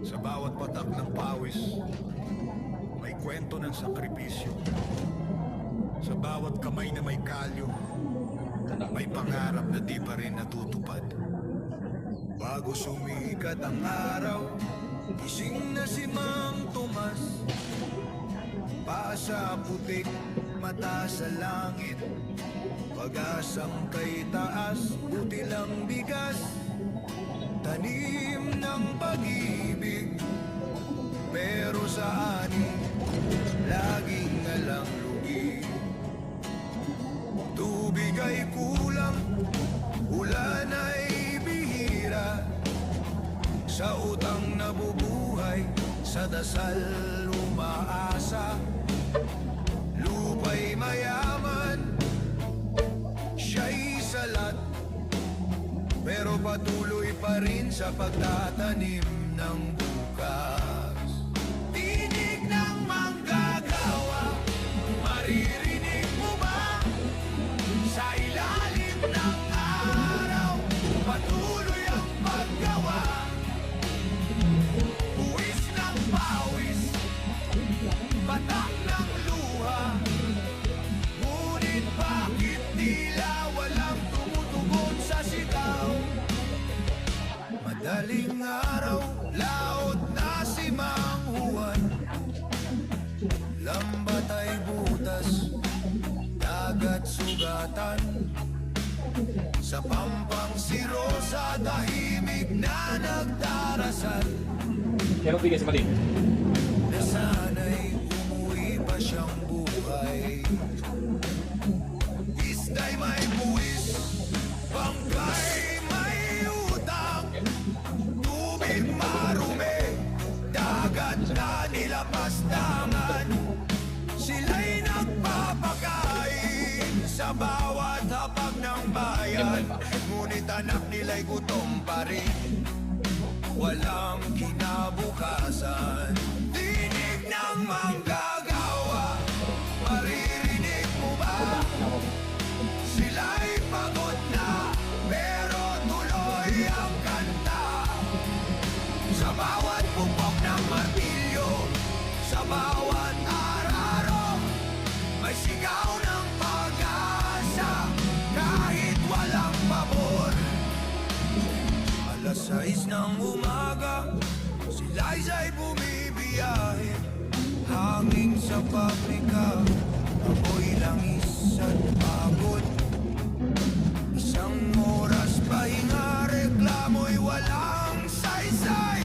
Sa bawat patak ng pawis, may kwento ng sakripisyo. Sa bawat kamay na may kalyo, may pangarap na di pa rin natutupad. Bago sumikat ang araw, gising na si Mang Tomas. Paa sa putik, mata sa langit, pag-asang kay taas, buti lang bigas. Tanim ng pag-ibig, pero sa ani, laging alang lugi. Tubig ay kulang, ulan ay bihira. Sa utang nabubuhay, sa dasal umaasa. Lupa'y mayaman, siya'y salat, pero patuloy pa rin sa pagtatanim ng bukas. Tinig ng manggagawa, maririnig mo ba? Sa ilalim ng araw, patuloy ang paggawa. Buwis ng pawis, batak ng luha. Ngunit bakit tila walang tumutugon sa sigaw? Madaling araw, laot na si Mang Juan. Lambat ay butas, dagat sugatan. Sa pampang si Rosa, tahimik na nagdarasal. Kaya bigay sa mali. Na sana'y umuwi pa siyang buhay. Isda'y may buwis, bangkay may utang. Tubig marumi, dagat na nilapastangan. Sila'y nagpapakain sa bawat hapag ng bayan. Ngunit anak nila'y gutom pa rin, walang kinabukasan. Tinig ng manggagawa, maririnig mo ba? Sila'y pagod na, pero tuloy ang kanta. Sa bawat pupok ng martilyo, sa bawat araro, may sigaw ng pag-asa, kahit walang pabor. Alas 6 ng umaga, si Liza'y bumibiyahe. Hangin sa pabrika, ako'y langis at